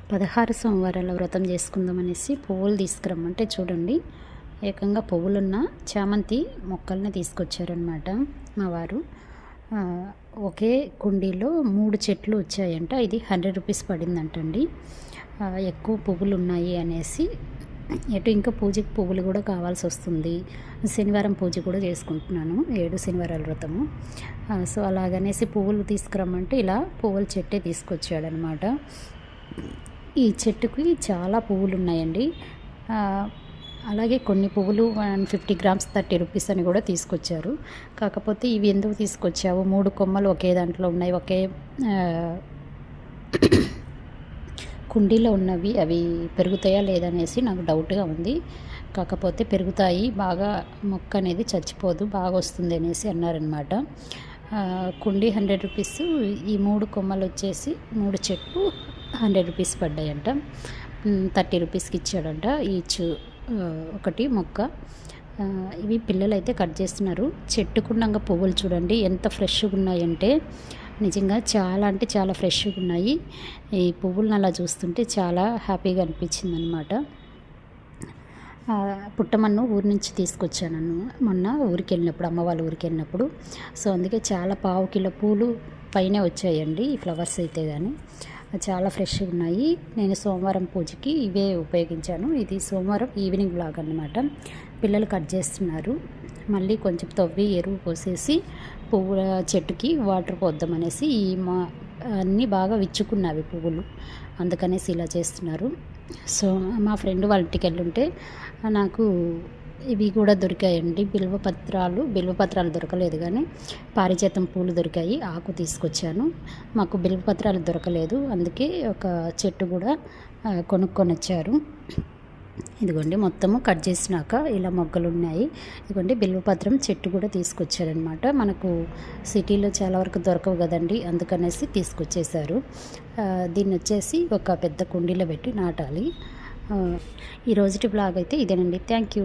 16 సోమవారాల వ్రతం చేసుకుందామనేసి పువ్వులు తీసుకురమ్మంటే చూడండి, ఏకంగా పువ్వులున్న చామంతి మొక్కల్ని తీసుకొచ్చారనమాట మా వారు. ఒకే కుండీలో 3 చెట్లు వచ్చాయంట. ఇది 100 రూపీస్ పడిందంటండి. ఎక్కువ పువ్వులు ఉన్నాయి అనేసి, ఎటు ఇంకా పూజకి పువ్వులు కూడా కావాల్సి వస్తుంది. శనివారం పూజ కూడా చేసుకుంటున్నాను, 7 శనివారాల వ్రతము. సో అలాగనేసి పువ్వులు తీసుకురమ్మంటే ఇలా పువ్వుల చెట్టే తీసుకొచ్చాడనమాట. ఈ చెట్టుకి చాలా పువ్వులు ఉన్నాయండి. అలాగే కొన్ని పువ్వులు 150 గ్రామ్స్ 30 రూపీస్ అని కూడా తీసుకొచ్చారు. కాకపోతే ఇవి ఎందుకు తీసుకొచ్చావు, 3 కొమ్మలు ఒకే దాంట్లో ఉన్నాయి, ఒకే కుండీలో ఉన్నవి, అవి పెరుగుతాయా లేదనేసి నాకు డౌట్గా ఉంది. కాకపోతే పెరుగుతాయి, బాగా మొక్క అనేది చచ్చిపోదు, బాగా వస్తుంది అనేసి అన్నారనమాట. కుండీ 100 రూపీస్, ఈ 3 కొమ్మలు వచ్చేసి 3 చెట్లు 100 రూపీస్ పడ్డాయంట. 30 రూపీస్కి ఇచ్చాడంట ఈచ్ ఒకటి మొక్క. ఇవి పిల్లలు అయితే కట్ చేస్తున్నారు. చెట్టుకున్నాక పువ్వులు చూడండి ఎంత ఫ్రెష్గా ఉన్నాయంటే, నిజంగా చాలా అంటే చాలా ఫ్రెష్గా ఉన్నాయి. ఈ పువ్వులను అలా చూస్తుంటే చాలా హ్యాపీగా అనిపించింది అనమాట. పుట్టమన్ను ఊరి నుంచి తీసుకొచ్చాను మొన్న ఊరికి వెళ్ళినప్పుడు, అమ్మ వాళ్ళ ఊరికి వెళ్ళినప్పుడు. సో అందుకే చాలా పావు కిలో పూలు పైనే వచ్చాయండి ఈ ఫ్లవర్స్ అయితే. కానీ చాలా ఫ్రెష్గా ఉన్నాయి. నేను సోమవారం పూజకి ఇవే ఉపయోగించాను. ఇది సోమవారం ఈవినింగ్ బ్లాగ్ అన్నమాట. పిల్లలు కట్ చేస్తున్నారు. మళ్ళీ కొంచెం తవ్వి ఎరువు పోసేసి పువ్వుల చెట్టుకి వాటర్ పోద్దామనేసి, అన్నీ బాగా విచ్చుకున్నవి పువ్వులు, అందుకనేసి ఇలా చేస్తున్నారు. సో మా ఫ్రెండ్ వాళ్ళ ఇంటికి వెళ్ళుంటే నాకు ఇవి కూడా దొరికాయండి, బిల్వపత్రాలు దొరకలేదు, కానీ పారిజాతం పూలు దొరికాయి. ఆకు తీసుకొచ్చాను. మాకు బిల్వపత్రాలు దొరకలేదు, అందుకే ఒక చెట్టు కూడా కొనుక్కొని వచ్చారు. ఇదిగోండి మొత్తము కట్ చేసినాక ఇలా మొగ్గలు ఉన్నాయి. ఇదిగోండి బిల్వపత్రం చెట్టు కూడా తీసుకొచ్చారనమాట. మనకు సిటీలో చాలా వరకు దొరకవు కదండి, అందుకనేసి తీసుకొచ్చేసారు. దీన్ని వచ్చేసి ఒక పెద్ద కుండీలో పెట్టి నాటాలి. ఈ రోజుటి బ్లాగ్ అయితే ఇదేనండి. Thank you.